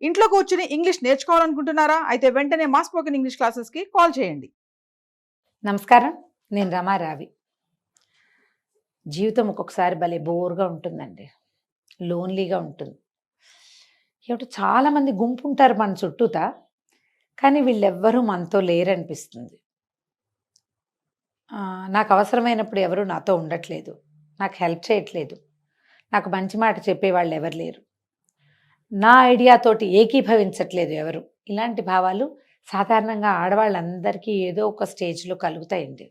ఇంట్లో కూర్చుని ఇంగ్లీష్ నేర్చుకోవాలనుకుంటున్నారా? అయితే వెంటనే మా స్పోకెన్ ఇంగ్లీష్ క్లాసెస్‌కి కాల్ చేయండి. నమస్కారం. నేను రమారావి. జీవితం ఒక్కొక్కసారి భలే బోర్‌గా ఉంటుందండి. లోన్‌లీగా ఉంటుంది. ఏమిటో చాలామంది గుంపుంటారు మన చుట్టూతా. కానీ వీళ్ళెవ్వరూ మనతో లేరనిపిస్తుంది. నాకు అవసరమైనప్పుడు ఎవరు నాతో ఉండట్లేదు. నాకు హెల్ప్ చేయట్లేదు. నాకు మంచి మాట చెప్పేవాళ్ళు ఎవరు లేరు. నా ఐడియాతోటి ఏకీభవించట్లేదు ఎవరు. ఇలాంటి భావాలు సాధారణంగా ఆడవాళ్ళందరికీ ఏదో ఒక స్టేజ్‌లో కలుగుతాయండి.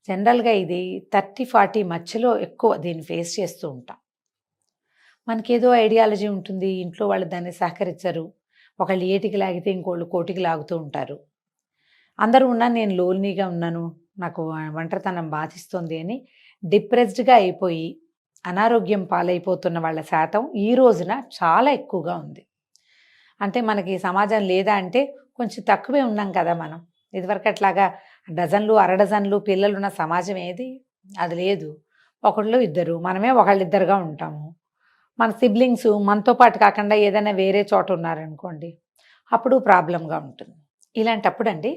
జనరల్‌గా ఇది 30, 40 మధ్యలో ఎక్కువ దీన్ని ఫేస్ చేస్తూ ఉంటాం. మనకేదో ఐడియాలజీ ఉంటుంది. ఇంట్లో వాళ్ళు దాన్ని సహకరించరు. ఒకళ్ళు ఏటికి లాగితే ఇంకోళ్ళు కోటికి లాగుతూ ఉంటారు. అందరూ ఉన్నా నేను లోన్లీగా ఉన్నాను. నాకు ఒంటరితనం బాధిస్తుంది అని డిప్రెస్డ్‌గా అయిపోయి అనారోగ్యం పాలైపోతున్న వాళ్ళ శాతం ఈ రోజున చాలా ఎక్కువగా ఉంది. అంటే మనకి సమాజం లేదా అంటే కొంచెం తక్కువే ఉన్నాం కదా మనం. ఇదివరకట్లాగా డజన్లు, అరడజన్లు పిల్లలున్న సమాజం ఏది? అది లేదు. ఒకళ్ళు, ఇద్దరు. మనమే ఒకళ్ళిద్దరుగా ఉంటాము. మన సిబ్లింగ్స్ మనతో పాటు కాకుండా ఏదైనా వేరే చోట ఉన్నారనుకోండి, అప్పుడు ప్రాబ్లమ్‌గా ఉంటుంది. ఇలాంటప్పుడండి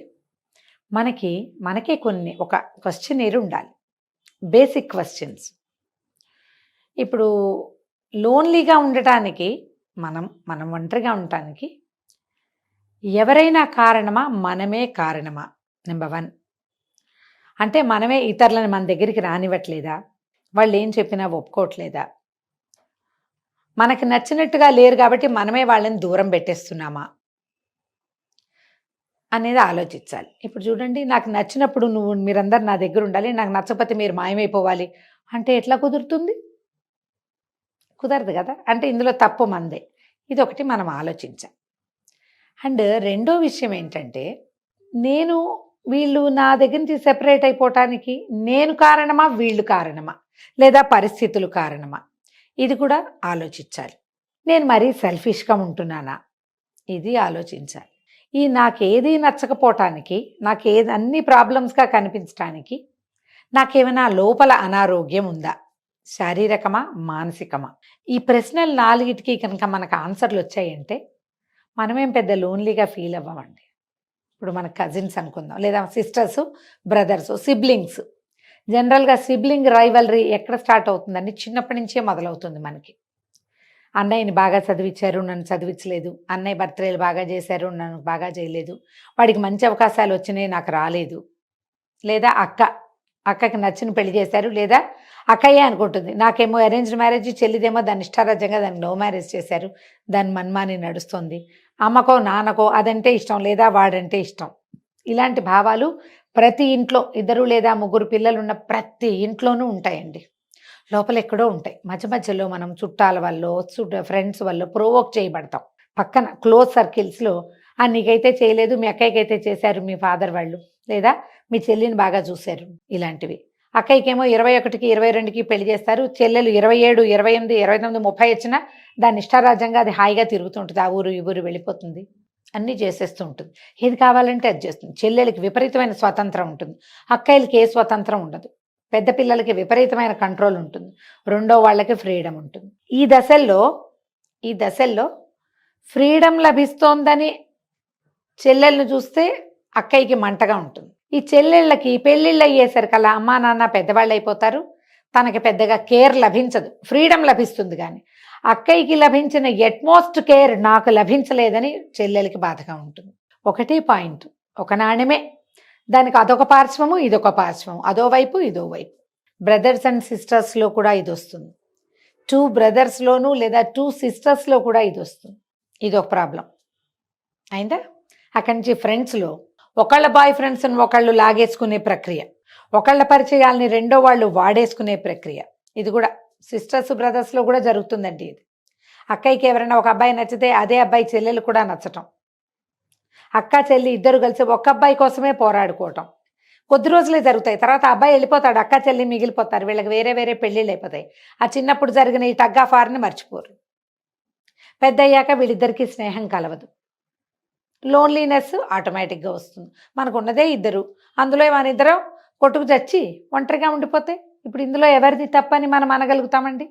మనకే కొన్ని ఒక క్వెషనీర్ ఉండాలి. Basic questions. ఇప్పుడు లోన్లీగా ఉండటానికి మనం ఒంటరిగా ఉండటానికి ఎవరైనా కారణమా? మనమే కారణమా? నెంబర్ 1. అంటే మనమే ఇతరులను మన దగ్గరికి రానివ్వట్లేదా? వాళ్ళు ఏం చెప్పినా ఒప్పుకోవట్లేదా? మనకు నచ్చినట్టుగా లేరు కాబట్టి మనమే వాళ్ళని దూరం పెట్టేస్తున్నామా? అనేది ఆలోచించాలి. ఇప్పుడు చూడండి, నాకు నచ్చినప్పుడు మీరందరూ నా దగ్గర ఉండాలి. నాకు నచ్చకపోతే మీరు మాయమైపోవాలి అంటే ఎట్లా కుదురుతుంది? కుదరదు కదా! అంటే ఇందులో తప్పు మనదే. ఇదొకటి మనం ఆలోచించాలి. అండ్ రెండో విషయం ఏంటంటే, వీళ్ళు నా దగ్గర నుంచి సెపరేట్ అయిపోవటానికి నేను కారణమా? వీళ్ళు కారణమా? లేదా పరిస్థితులు కారణమా? ఇది కూడా ఆలోచించాలి. నేను మరీ సెల్ఫిష్‌గా ఉంటున్నానా? ఇది ఆలోచించాలి. నాకేది నచ్చకపోవటానికి, అన్ని ప్రాబ్లమ్స్‌గా కనిపించటానికి నాకేమైనా లోపల అనారోగ్యం ఉందా? శారీరకమా? మానసికమా? ఈ ప్రశ్నలు 4టికి కనుక మనకు ఆన్సర్‌లు వచ్చాయంటే మనమేం పెద్ద లోన్లీగా ఫీల్ అవ్వమండి. ఇప్పుడు మన కజిన్స్ అనుకుందాం, లేదా సిస్టర్స్, బ్రదర్స్, సిబ్లింగ్స్. జనరల్‌గా సిబ్లింగ్ రైవల్రీ ఎక్కడ స్టార్ట్ అవుతుందండి? చిన్నప్పటి నుంచే మొదలవుతుంది మనకి. అన్నయ్యని బాగా చదివించారు, నన్ను చదివించలేదు. అన్నయ్య బర్త్‌డేలు బాగా చేశారు, నన్ను బాగా చేయలేదు. వాడికి మంచి అవకాశాలు వచ్చినాయి, నాకు రాలేదు. లేదా అక్కకి నచ్చిన పెళ్లి చేశారు, లేదా అక్కయ్యే అనుకుంటుంది నాకేమో అరేంజ్డ్ మ్యారేజ్, చెల్లిదేమో దాన్ని ఇష్టారాజ్యంగా దాన్ని లవ్ మ్యారేజ్ చేశారు, దాని మన్మాని నడుస్తుంది. అమ్మకో నాన్నకో అదంటే ఇష్టం, లేదా వాడంటే ఇష్టం. ఇలాంటి భావాలు ప్రతి ఇంట్లో 2 లేదా 3 పిల్లలున్న ప్రతి ఇంట్లోనూ ఉంటాయండి. లోపల ఎక్కడో ఉంటాయి. మధ్య మధ్యలో మనం చుట్టాల వల్లో, ఫ్రెండ్స్ వల్ల ప్రొవోక్ చేయబడతాం. పక్కన క్లోజ్ సర్కిల్స్‌లో నీకైతే చేయలేదు, మీ అక్కయ్యకైతే చేశారు మీ ఫాదర్ వాళ్ళు, లేదా మీ చెల్లిని బాగా చూశారు, ఇలాంటివి. అక్కయ్యకేమో 21కి, 22కి పెళ్లి చేస్తారు. చెల్లెలు 27, 28, 29, 30 వచ్చినా దాన్ని ఇష్టారాజ్యంగా అది హాయిగా తిరుగుతుంటుంది. ఆ ఊరు ఈ ఊరు వెళ్ళిపోతుంది. అన్నీ చేసేస్తూ ఉంటుంది. ఏది కావాలంటే అది చేస్తుంది. చెల్లెలకి విపరీతమైన స్వతంత్రం ఉంటుంది. అక్కయ్యలకి ఏ స్వతంత్రం ఉండదు. పెద్ద పిల్లలకి విపరీతమైన కంట్రోల్ ఉంటుంది. రెండో వాళ్ళకి ఫ్రీడమ్ ఉంటుంది. ఈ దశల్లో ఫ్రీడమ్ లభిస్తోందని చెల్లెల్ని చూస్తే అక్కయ్యకి మంటగా ఉంటుంది. ఈ చెల్లెళ్ళకి పెళ్ళిళ్ళు అయ్యేసరికల్లా అమ్మా నాన్న పెద్దవాళ్ళు అయిపోతారు. తనకి పెద్దగా కేర్ లభించదు, ఫ్రీడమ్ లభిస్తుంది. కానీ అక్కయ్యకి లభించిన ఎట్మోస్ట్ కేర్ నాకు లభించలేదని చెల్లెలకి బాధగా ఉంటుంది. ఒకటే పాయింట్, ఒక నాణ్యమే. దానికి అదొక పార్శ్వము, ఇదొక పార్శ్వం, అదో వైపు ఇదో వైపు. బ్రదర్స్ అండ్ సిస్టర్స్లో కూడా ఇది వస్తుంది. 2 బ్రదర్స్లోనూ లేదా 2 సిస్టర్స్లో కూడా ఇది వస్తుంది. ఇదొక ప్రాబ్లం అయిందా? అక్కడి నుంచి ఫ్రెండ్స్లో ఒకళ్ళ బాయ్ ఫ్రెండ్స్ని ఒకళ్ళు లాగేసుకునే ప్రక్రియ, ఒకళ్ళ పరిచయాల్ని రెండో వాళ్ళు వాడేసుకునే ప్రక్రియ. ఇది కూడా సిస్టర్స్ బ్రదర్స్లో కూడా జరుగుతుందండి. ఇది అక్కయ్యకి ఎవరైనా ఒక అబ్బాయి నచ్చితే అదే అబ్బాయి చెల్లెలు కూడా నచ్చటం, అక్క చెల్లి ఇద్దరు కలిసి ఒక్క అబ్బాయి కోసమే పోరాడుకోవటం కొద్ది రోజులే జరుగుతాయి. తర్వాత అబ్బాయి వెళ్ళిపోతాడు, అక్క చెల్లి మిగిలిపోతారు. వీళ్ళకి వేరే వేరే పెళ్ళిళ్ళు అయిపోతాయి. ఆ చిన్నప్పుడు జరిగిన ఈ టగ్ ఆఫ్ వార్ని మర్చిపోరు. పెద్ద అయ్యాక వీళ్ళిద్దరికీ స్నేహం కలవదు. లోన్లీనెస్ ఆటోమేటిక్గా వస్తుంది. మనకు ఉన్నదే 2, అందులో మన ఇద్దరం కొట్టుకు చచ్చి ఒంటరిగా ఉండిపోతే ఇప్పుడు ఇందులో ఎవరిది తప్పని మనం అనగలుగుతామండి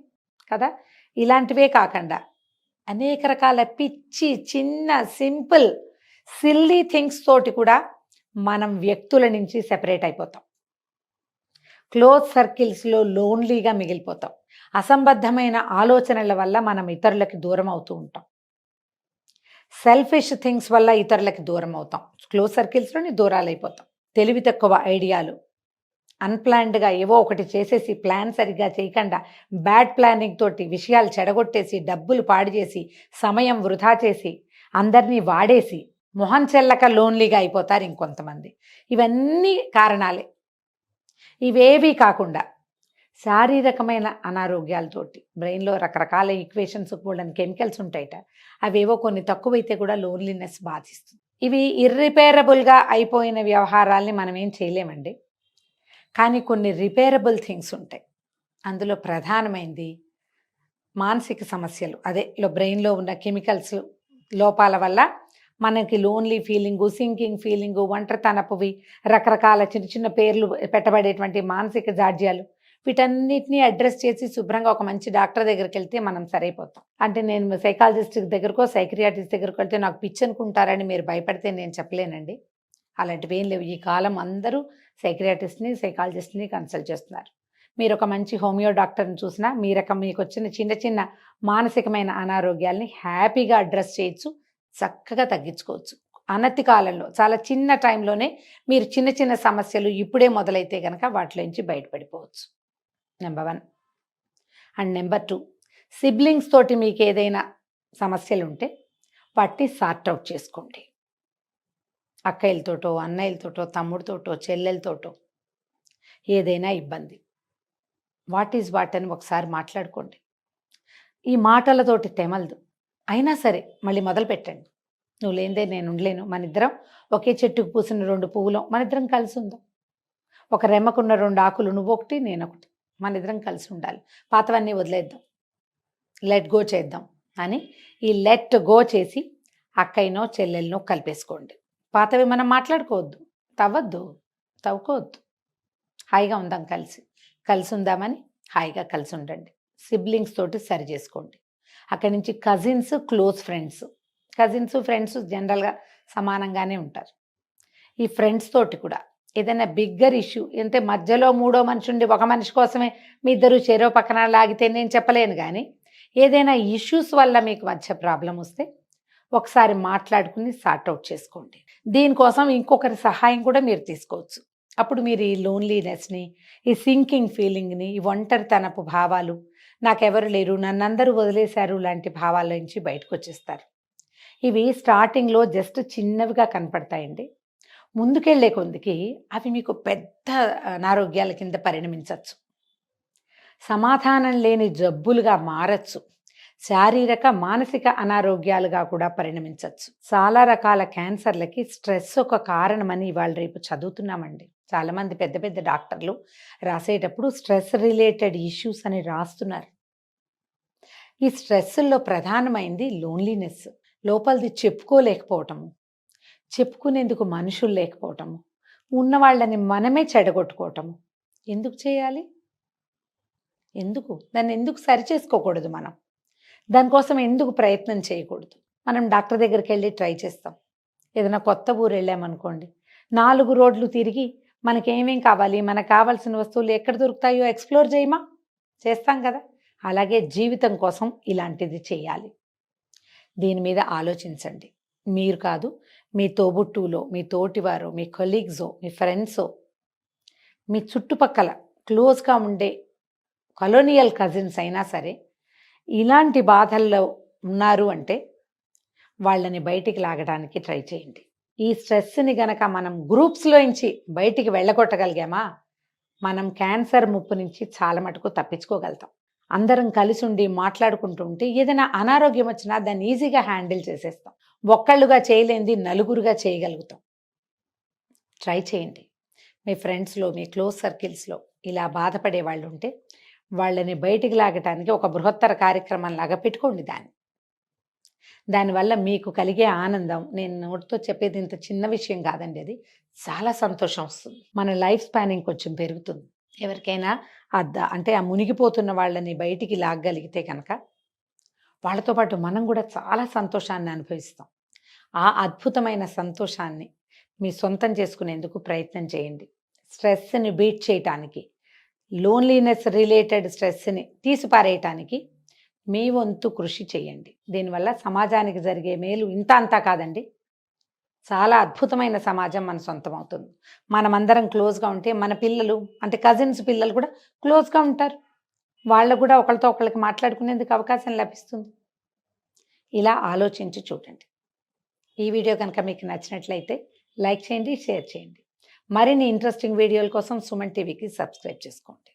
కదా? ఇలాంటివే కాకుండా అనేక రకాల పిచ్చి చిన్న సింపుల్ సిల్లీ థింగ్స్ తోటి కూడా మనం వ్యక్తుల నుంచి సెపరేట్ అయిపోతాం. క్లోజ్ సర్కిల్స్లో లోన్లీగా మిగిలిపోతాం. అసంబద్ధమైన ఆలోచనల వల్ల మనం ఇతరులకి దూరం అవుతూ ఉంటాం. సెల్ఫిష్ థింగ్స్ వల్ల ఇతరులకి దూరం అవుతాం. క్లోజ్ సర్కిల్స్లోని దూరాలు అయిపోతాం. తెలివి తక్కువ ఐడియాలు, అన్ప్లాన్డ్గా ఏవో ఒకటి చేసేసి ప్లాన్ సరిగ్గా చేయకుండా బ్యాడ్ ప్లానింగ్ తోటి విషయాలు చెడగొట్టేసి డబ్బులు పాడు చేసి సమయం వృధా చేసి అందరినీ వాడేసి మొహం చెల్లక లోన్లీగా అయిపోతారు ఇంకొంతమంది. ఇవన్నీ కారణాలే. ఇవేవీ కాకుండా శారీరకమైన అనారోగ్యాలతోటి బ్రెయిన్లో రకరకాల ఈక్వేషన్స్ కూడని కెమికల్స్ ఉంటాయట. అవేవో కొన్ని తక్కువైతే కూడా లోన్లీనెస్ బాధిస్తుంది. ఇవి ఇర్రిపేరబుల్గా అయిపోయిన వ్యవహారాల్ని మనం ఏం చేయలేమండి. కానీ కొన్ని రిపేరబుల్ థింగ్స్ ఉంటాయి. అందులో ప్రధానమైనది మానసిక సమస్యలు. అదే బ్రెయిన్లో ఉన్న కెమికల్స్ లోపాల వల్ల మనకి లోన్లీ ఫీలింగు, సింకింగ్ ఫీలింగు, ఒంటరితనపువి, రకరకాల చిన్న చిన్న పేర్లు పెట్టబడేటువంటి మానసిక జాడ్యాలు, వీటన్నిటిని అడ్రస్ చేసి శుభ్రంగా ఒక మంచి డాక్టర్ దగ్గరికి వెళ్తే మనం సరైపోతాం. అంటే నేను సైకాలజిస్ట్ దగ్గరకో సైక్రియాటిస్ట్ దగ్గరకు వెళ్తే నాకు పిచ్చి అనుకుంటారని మీరు భయపడితే నేను చెప్పలేనండి. అలాంటివి ఏం లేవు. ఈ కాలం అందరూ సైక్రియాటిస్ట్ని సైకాలజిస్ట్ని కన్సల్ట్ చేస్తున్నారు. మీరు ఒక మంచి హోమియో డాక్టర్ని చూసినా మీకు వచ్చిన చిన్న చిన్న మానసికమైన అనారోగ్యాల్ని హ్యాపీగా అడ్రస్ చేయొచ్చు, చక్కగా తగ్గించుకోవచ్చు. అనతి కాలంలో చాలా చిన్న టైంలోనే మీరు చిన్న చిన్న సమస్యలు ఇప్పుడే మొదలైతే కనుక వాటిలోంచి బయటపడిపోవచ్చు. నెంబర్ 1. అండ్ నెంబర్ 2, సిబ్లింగ్స్ తోటి మీకు ఏదైనా సమస్యలు ఉంటే వాటిని సార్ట్అవుట్ చేసుకోండి. అక్కయ్యలతోటో, అన్నయ్యలతోటో, తమ్ముడితోటో, చెల్లెలతోటో ఏదైనా ఇబ్బంది, వాట్ ఈజ్ వాట్ అని ఒకసారి మాట్లాడుకోండి. ఈ మాటలతోటి తెమలదు. అయినా సరే మళ్ళీ మొదలు పెట్టండి. నువ్వు లేనిదే నేను ఉండలేను, మన ఇద్దరం ఒకే చెట్టుకు పూసిన 2 పువ్వులం, మన ఇద్దరం కలిసి ఉందాం. ఒక రెమ్మకున్న 2 ఆకులు, నువ్వొకటి నేనొకటి, మన ఇద్దరం కలిసి ఉండాలి. పాతవన్నీ వదిలేద్దాం, లెట్ గో చేద్దాం అని ఈ లెట్ గో చేసి అక్కయ్యనో చెల్లెలనో కలిపేసుకోండి. పాతవి మనం మాట్లాడుకోవద్దు, తవ్వుకోవద్దు. హాయిగా ఉందాం, కలిసి ఉందామని హాయిగా కలిసి ఉండండి. సిబ్లింగ్స్ తోటి సరి చేసుకోండి. అక్కడి నుంచి కజిన్స్, క్లోజ్ ఫ్రెండ్స్. ఫ్రెండ్స్ జనరల్గా సమానంగానే ఉంటారు. ఈ ఫ్రెండ్స్ తోటి కూడా ఏదైనా బిగ్గర్ ఇష్యూ అంటే మధ్యలో 3వ మనిషి ఉండి ఒక మనిషి కోసమే మీ ఇద్దరు చెరో పక్కన లాగితే నేను చెప్పలేను. కానీ ఏదైనా ఇష్యూస్ వల్ల మీకు మధ్య ప్రాబ్లం వస్తే ఒకసారి మాట్లాడుకుని సార్ట్అవుట్ చేసుకోండి. దీనికోసం ఇంకొకరి సహాయం కూడా మీరు తీసుకోవచ్చు. అప్పుడు మీరు ఈ లోన్లీనెస్ని, ఈ సింకింగ్ ఫీలింగ్ని, ఈ ఒంటరితనపు భావాలు, నాకెవరు లేరు, నన్నందరూ వదిలేశారు లాంటి భావాల నుంచి బయటకు వచ్చేస్తారు. ఇవి స్టార్టింగ్లో జస్ట్ చిన్నవిగా కనపడతాయండి. ముందుకెళ్లే కొద్దికి అవి మీకు పెద్ద అనారోగ్యాల కింద పరిణమించవచ్చు. సమాధానం లేని జబ్బులుగా మారచ్చు. శారీరక మానసిక అనారోగ్యాలుగా కూడా పరిణమించవచ్చు. చాలా రకాల క్యాన్సర్లకి స్ట్రెస్ ఒక కారణమని ఇవాళ రేపు చదువుతున్నామండి. చాలామంది పెద్ద పెద్ద డాక్టర్లు రాసేటప్పుడు స్ట్రెస్ రిలేటెడ్ ఇష్యూస్ అని రాస్తున్నారు. ఈ స్ట్రెస్లో ప్రధానమైంది లోన్లీనెస్. లోపలిది చెప్పుకోలేకపోవటము, చెప్పుకునేందుకు మనుషులు లేకపోవటము, ఉన్న వాళ్ళని మనమే చెడగొట్టుకోవటము. ఎందుకు చేయాలి? దాన్ని ఎందుకు సరి చేసుకోకూడదు? మనం దానికోసం ఎందుకు ప్రయత్నం చేయకూడదు? మనం డాక్టర్ దగ్గరికి వెళ్ళి ట్రై చేస్తాం. ఏదైనా కొత్త ఊరు వెళ్ళామనుకోండి, 4 రోడ్లు తిరిగి మనకేమేం కావాలి, మనకు కావాల్సిన వస్తువులు ఎక్కడ దొరుకుతాయో ఎక్స్ప్లోర్ చేయమా? చేస్తాం కదా. అలాగే జీవితం కోసం ఇలాంటిది చేయాలి. దీని మీద ఆలోచించండి. మీరు కాదు, మీ తోబుట్టువులో, మీ తోటివారో, మీ కొలీగ్సో, మీ ఫ్రెండ్సో, మీ చుట్టుపక్కల క్లోజ్గా ఉండే కలోనియల్ కజిన్స్ అయినా సరే ఇలాంటి బాధల్లో ఉన్నారు అంటే వాళ్ళని బయటికి లాగడానికి ట్రై చేయండి. ఈ స్ట్రెస్ని గనక మనం గ్రూప్స్లోంచి బయటికి వెళ్ళగొట్టగలిగామా, మనం క్యాన్సర్ ముప్పు నుంచి చాలా మటుకు తప్పించుకోగలుగుతాం. అందరం కలిసి ఉండి మాట్లాడుకుంటూ ఉంటే ఏదైనా అనారోగ్యం వచ్చినా దాన్ని ఈజీగా హ్యాండిల్ చేసేస్తాం. ఒక్కళ్ళుగా చేయలేనిది నలుగురుగా చేయగలుగుతాం. ట్రై చేయండి. మీ ఫ్రెండ్స్లో, మీ క్లోజ్ సర్కిల్స్లో ఇలా బాధపడే వాళ్ళు ఉంటే వాళ్ళని బయటికి లాగటానికి ఒక బృహత్తర కార్యక్రమంలాగా పెట్టుకోండి. దానివల్ల మీకు కలిగే ఆనందం, నేను నోటితో చెప్పేది ఇంత చిన్న విషయం కాదండి, అది చాలా సంతోషం వస్తుంది. మన లైఫ్ స్పానింగ్ కొంచెం పెరుగుతుంది. ఎవరికైనా అంటే ఆ మునిగిపోతున్న వాళ్ళని బయటికి లాగగలిగితే కనుక వాళ్ళతో పాటు మనం కూడా చాలా సంతోషాన్ని అనుభవిస్తాం. ఆ అద్భుతమైన సంతోషాన్ని మీ సొంతం చేసుకునేందుకు ప్రయత్నం చేయండి. స్ట్రెస్‌ని బీట్ చేయటానికి, లోన్లీనెస్ రిలేటెడ్ స్ట్రెస్‌ని తీసిపారేయటానికి మీ వంతు కృషి చేయండి. దీనివల్ల సమాజానికి జరిగే మేలు ఇంత అంతా కాదండి. చాలా అద్భుతమైన సమాజం మన సొంతం అవుతుంది. మనమందరం క్లోజ్‌గా ఉంటే మన పిల్లలు అంటే కజిన్స్ పిల్లలు కూడా క్లోజ్‌గా ఉంటారు. వాళ్ళకు కూడా ఒకళ్ళతో ఒకళ్ళకి మాట్లాడుకునేందుకు అవకాశం లభిస్తుంది. ఇలా ఆలోచించి చూడండి. ఈ వీడియో కనుక మీకు నచ్చినట్లయితే లైక్ చేయండి, షేర్ చేయండి. మరిన్ని ఇంట్రెస్టింగ్ వీడియోల కోసం సుమన్ టీవీకి సబ్స్క్రైబ్ చేసుకోండి.